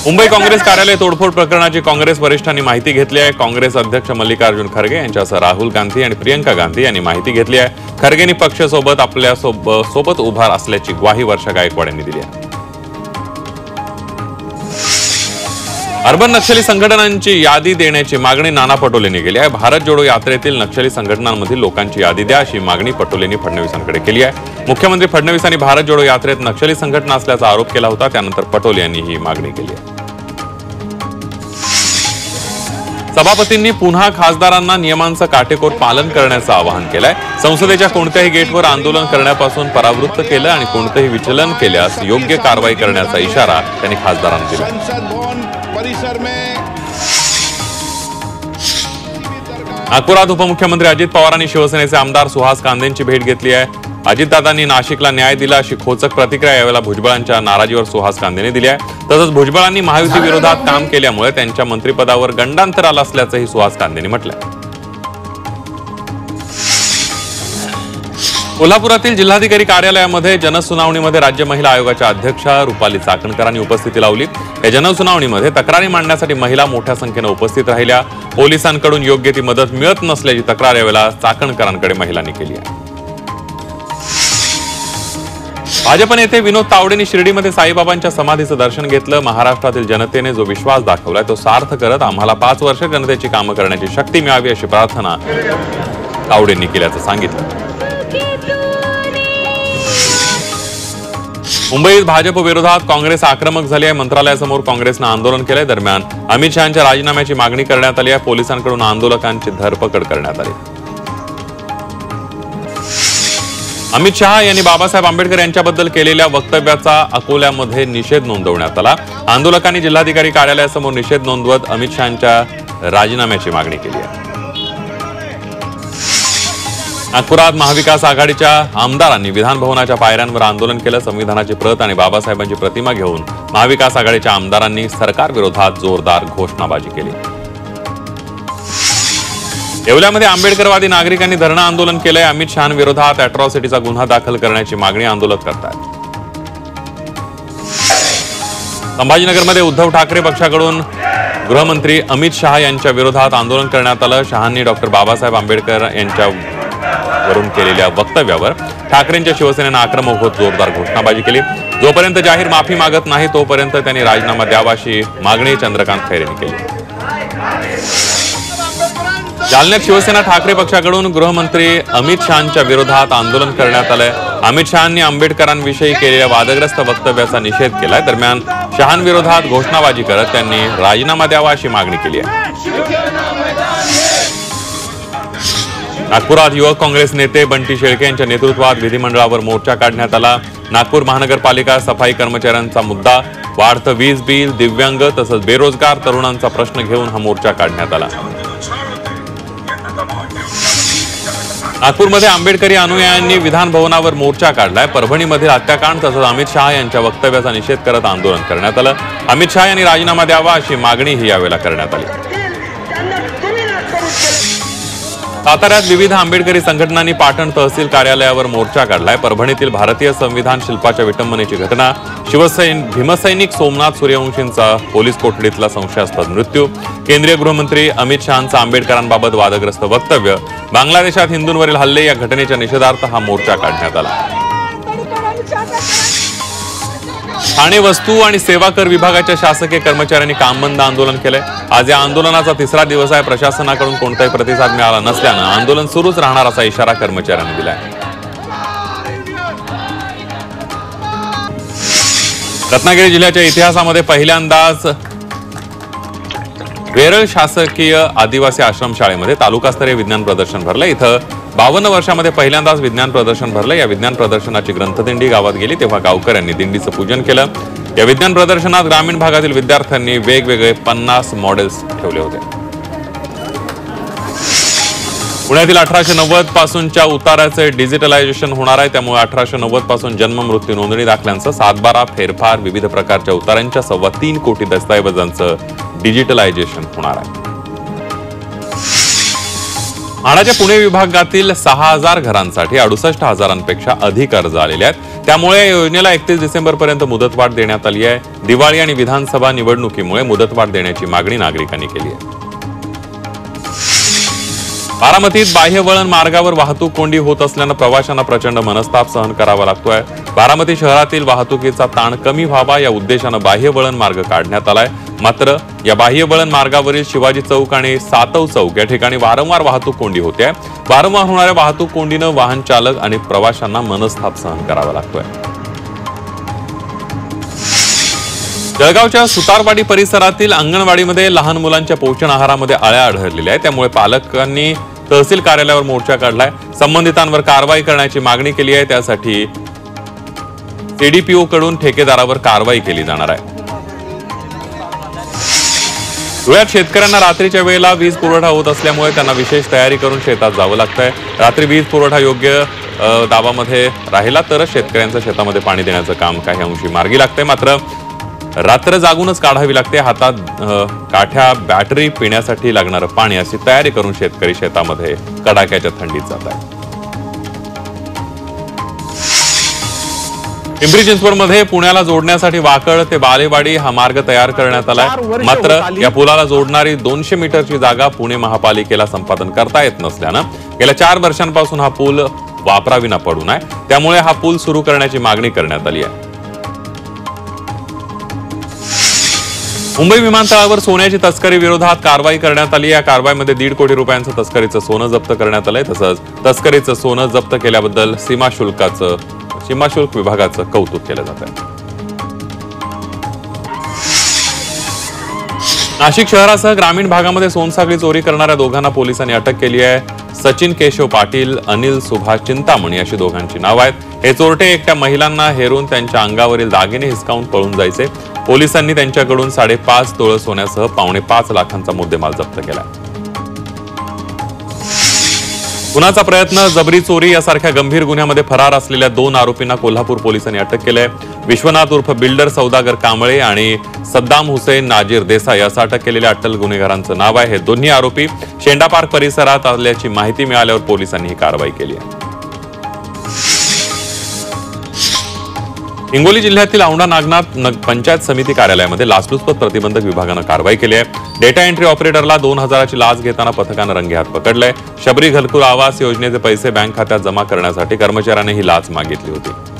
मुंबई काँग्रेस कार्यालय तोडफोड प्रकरणाची काँग्रेस वरिष्ठांनी माहिती घेतली आहे। काँग्रेस अध्यक्ष मल्लिकार्जुन खरगे यांच्यासह राहुल गांधी आणि प्रियंका गांधी यांनी माहिती घेतली आहे। खरगेंनी पक्षासोबत आपल्या सोबत उभा असल्याची ग्वाही वर्षा गायकवाड यांनी दिली आहे। अर्बन नक्षली संघटनांची यादी देण्याची मागणी नाना पटोलेंनी केली आहे। भारत जोडो यात्रेतील नक्षली संघटनांमधील लोकांची यादी द्या अशी मागणी पटोलेंनी फडणवीसांकडे केली आहे। मुख्यमंत्री फडणवीसांनी भारत जोडो यात्रेत नक्षली संघटना असल्याचा आरोप केला होता, त्यानंतर पटोले यांनी ही मागणी केली आहे। सभापतींनी पुन्हा खासदारांना नियमांचं काटेकोर पालन करण्याचं आवाहन केलंय। संसदेच्या कोणत्याही गेटवर आंदोलन करण्यापासून परावृत्त केलं आणि कोणतेही विचलन केल्यास योग्य कारवाई करण्याचा इशारा त्यांनी खासदारांना दिला। नागपुरात उपमुख्यमंत्री अजित पवारांनी शिवसेनेचे आमदार सुहास कांदेंची भेट घेतली आहे। अजितदादांनी नाशिकला न्याय दिला अशी खोचक प्रतिक्रिया यावेळेला भुजबळांच्या नाराजीवर सुहास कांदेंनी दिली आहे। तसंच भुजबळांनी महायुती विरोधात काम केल्यामुळे त्यांच्या मंत्रिपदावर गंडांतर आलं असल्याचंही सुहास कांदेंनी म्हटलंय। कोल्हापुरातील जिल्हाधिकारी कार्यालयामध्ये जनसुनावणीमध्ये राज्य महिला आयोगाच्या अध्यक्षा रुपाली चाकणकरांनी उपस्थिती लावली। या जनसुनावणीमध्ये तक्रारी मांडण्यासाठी महिला मोठ्या संख्येने उपस्थित राहिल्या। पोलिसांकडून योग्य ती मदत मिळत नसल्याची तक्रार यावेळेला चाकणकरांकडे महिलांनी केली आहे। भाजप नेते विनोद तावडेंनी शिर्डीमध्ये साईबाबांच्या समाधीचं दर्शन घेतलं। महाराष्ट्रातील जनतेने जो विश्वास दाखवलाय तो सार्थ करत आम्हाला 5 वर्ष जनतेची कामं करण्याची शक्ती मिळावी अशी प्रार्थना तावडेंनी केल्याचं सांगितलं। मुंबईत भाजप विरोधात काँग्रेस आक्रमक झाली आहे। मंत्रालयासमोर काँग्रेसनं आंदोलन केलंय। दरम्यान अमित शहांच्या राजीनाम्याची मागणी करण्यात आली आहे। पोलिसांकडून आंदोलकांची धरपकड करण्यात आली। अमित शहा यांनी बाबासाहेब आंबेडकर यांच्याबद्दल केलेल्या वक्तव्याचा अकोल्यामध्ये निषेध नोंदवण्यात आला। आंदोलकांनी जिल्हाधिकारी कार्यालयासमोर निषेध नोंदवत अमित शहांच्या राजीनाम्याची मागणी केली आहे। नागपुरात महाविकास आघाडीच्या आमदारांनी विधान भवनाच्या पायऱ्यांवर आंदोलन केलं। संविधानाची प्रत आणि बाबासाहेबांची प्रतिमा घेऊन महाविकास आघाडीच्या आमदारांनी सरकार विरोधात जोरदार घोषणाबाजी केली। येवल्यामध्ये आंबेडकरवादी नागरिकांनी धरणं आंदोलन केलंय। अमित शहांविरोधात अॅट्रॉसिटीचा गुन्हा दाखल करण्याची मागणी आंदोलक करतात। संभाजीनगरमध्ये उद्धव ठाकरे पक्षाकडून गृहमंत्री अमित शहा यांच्या विरोधात आंदोलन करण्यात आलं। शहांनी डॉक्टर बाबासाहेब आंबेडकर यांच्यावरून केलेल्या वक्तव्यावर ठाकरेंच्या शिवसेनेनं आक्रमक होत जोरदार घोषणाबाजी केली। जोपर्यंत जाहीर माफी मागत नाही तोपर्यंत त्यांनी राजीनामा द्यावा अशी मागणी चंद्रकांत खैरेंनी केली। जालन्यात शिवसेना ठाकरे पक्षाकडून गृहमंत्री अमित शहांच्या विरोधात आंदोलन करण्यात आलंय। अमित शहांनी आंबेडकरांविषयी केलेल्या वादग्रस्त वक्तव्याचा निषेध केलाय। दरम्यान शहांविरोधात घोषणाबाजी करत त्यांनी राजीनामा द्यावा अशी मागणी केली आहे। नागपुरात युवक काँग्रेस नेते बंटी शेळके यांच्या नेतृत्वात विधिमंडळावर मोर्चा काढण्यात आला। नागपूर महानगरपालिका सफाई कर्मचाऱ्यांचा मुद्दा, वाढतं वीज बिल, दिव्यांग तसंच बेरोजगार तरुणांचा प्रश्न घेऊन हा मोर्चा काढण्यात आला। नागपूरमध्ये आंबेडकरी अनुयायांनी विधान भवनावर मोर्चा काढलाय। परभणीमध्ये हत्याकांड तसंच अमित शहा यांच्या वक्तव्याचा निषेध करत आंदोलन करण्यात आलं। अमित शहा यांनी राजीनामा द्यावा अशी मागणीही यावेळेला करण्यात आली। साताऱ्यात विविध आंबेडकरी संघटनांनी पाटण तहसील कार्यालयावर मोर्चा काढलाय। परभणीतील भारतीय संविधान शिल्पाच्या विटंबनेची घटना, भीमसैनिक सोमनाथ सूर्यवंशींचा पोलीस कोठडीतला संशयास्पद मृत्यू, केंद्रीय गृहमंत्री अमित शहांचं आंबेडकरांबाबत वादग्रस्त वक्तव्य, बांगलादेशात हिंदूंवरील हल्ले या घटनेच्या निषेधार्थ हा मोर्चा काढण्यात आला। ठाणे वस्तू आणि सेवा कर विभागाच्या शासकीय कर्मचाऱ्यांनी कामबंद आंदोलन केलंय। आज या आंदोलनाचा 3रा दिवस आहे। प्रशासनाकडून कोणताही प्रतिसाद मिळाला नसल्यानं आंदोलन सुरूच राहणार असा इशारा कर्मचाऱ्यांनी दिलाय। रत्नागिरी जिल्ह्याच्या इतिहासामध्ये पहिल्यांदाच वेरळ शासकीय आदिवासी आश्रमशाळेमध्ये तालुकास्तरीय विज्ञान प्रदर्शन भरलं। इथं 52 वर्षांमध्ये पहिल्यांदाच विज्ञान प्रदर्शन भरलं। या विज्ञान प्रदर्शनाची ग्रंथदिंडी गावात गेली तेव्हा गावकऱ्यांनी दिंडीचं पूजन केलं। या विज्ञान प्रदर्शनात ग्रामीण भागातील विद्यार्थ्यांनी वेगवेगळे 50 मॉडेल्स ठेवले होते। पुण्यातील 1890 पासूनच्या उताराचे डिजिटलायझेशन होणार आहे। त्यामुळे 1890 पासून जन्म मृत्यू नोंदणी दाखल्यांचं 7/12 फेरफार, विविध प्रकारच्या उतारांच्या 3.25 कोटी दस्तऐवजांचं डिजिटलायझेशन होणार आहे। म्हाडाच्या पुणे विभागातील 6000 घरांसाठी 68,000पेक्षा अधिक अर्ज आलेले आहेत। त्यामुळे या योजनेला 31 डिसेंबरपर्यंत मुदतवाढ देण्यात आली आहे. दिवाळी आणि विधानसभा निवडणुकीमुळे मुदतवाढ देण्याची मागणी नागरिकांनी केली आहे. बारामतीत बाह्य वळण मार्गावर वाहतूक कोंडी होत असल्यानं प्रवाशांना प्रचंड मनस्ताप सहन करावा लागतोय. बारामती शहरातील वाहतुकीचा ताण कमी व्हावा या उद्देशानं बाह्य वळण मार्ग काढण्यात आलाय. मात्र या बाह्य वळण मार्गावरील शिवाजी चौक आणि सातव चौक या ठिकाणी वारंवार वाहतूक कोंडी होते. वारंवार होणाऱ्या वाहतूक कोंडीनं वाहन चालक आणि प्रवाशांना मनस्ताप सहन करावा लागतोय. जळगावच्या सुतारवाडी परिसरातील अंगणवाडीमध्ये लहान मुलांच्या पोषण आहारामध्ये अळ्या आढळलेल्या आहेत. त्यामुळे पालकांनी तहसील कार्यालयावर मोर्चा काढलाय. संबंधितांवर कारवाई करण्याची मागणी केली आहे. त्यासाठी सीडीपीओ कडून ठेकेदारावर कारवाई केली जाणार आहे. धुळ्यात शेतकऱ्यांना रात्रीच्या वेळेला वीज पुरवठा होत असल्यामुळे त्यांना विशेष तयारी करून शेतात जावं लागतंय. रात्री वीज पुरवठा योग्य दाबामध्ये राहिला तरच शेतकऱ्यांचं शेतामध्ये पाणी देण्याचं काम काही अंशी मार्गी लागतंय. मात्र रात्र जागूनच काढावी लागते. हातात काठ्या, बॅटरी, पिण्यासाठी लागणारं पाणी अशी तयारी करून शेतकरी शेतामध्ये कडाक्याच्या थंडीत जात आहे. पिंपरी चिंचवडमध्ये पुण्याला जोडण्यासाठी वाकड ते बालेवाडी हा मार्ग तयार करण्यात आलाय. मात्र या पुलाला जोडणारी 200 मीटरची जागा पुणे महापालिकेला संपादन करता येत नसल्यानं गेल्या 4 वर्षांपासून हा पूल वापराविना पडून आहे. त्यामुळे हा पूल सुरू करण्याची मागणी करण्यात आली आहे. मुंबई विमानतळावर सोन्याची तस्करी विरोधात कारवाई करण्यात आली. या कारवाईमध्ये 1.5 कोटी रुपयांचं तस्करीचं सोनं जप्त करण्यात आलंय. तसंच तस्करीचं सोनं जप्त केल्याबद्दल सीमाशुल्क विभागाचं कौतुक केलं जात आहे. नाशिक शहरासह ग्रामीण भागामध्ये सोनसाखळी चोरी करणाऱ्या दोघांना पोलिसांनी अटक केली आहे. सचिन केशव पाटील, अनिल सुभाष चिंतामणी अशी दोघांची नावं आहेत. हे चोरटे एकट्या महिलांना हेरून त्यांच्या अंगावरील दागिने हिसकावून पळून जायचे. पोलिसांनी त्यांच्याकडून 5.5 तोळे सोन्यासह 5.25 लाखांचा मुद्देमाल जप्त केला. गुन्ह्याचा प्रयत्न, जबरी चोरी यासारख्या गंभीर गुन्ह्यामध्ये फरार असलेल्या 2 आरोपींना कोल्हापूर पोलिसांनी अटक केली आहे. विश्वनाथ उर्फ बिल्डर सौदागर कांबळे आणि सद्दाम हुसेन नाजीर देसाई असं अटक केलेल्या अट्टल गुन्हेगारांचं नाव आहे. हे दोन्ही आरोपी शेंडा पार्क परिसरात आल्याची माहिती मिळाल्यावर पोलिसांनी ही कारवाई केली आहे. हिंगोली जिल्ह्यातील औंढा नागनाथ पंचायत समिती कार्यालयामध्ये लाचलुचपत प्रतिबंधक विभागानं कारवाई केली आहे. डेटा एंट्री ऑपरेटरला 2,000ची लाच घेताना पथकानं रंगेहात पकडलंय. शबरी घरकुल आवास योजनेचे पैसे बँक खात्यात जमा करण्यासाठी कर्मचाऱ्याने ही लाच मागितली होती.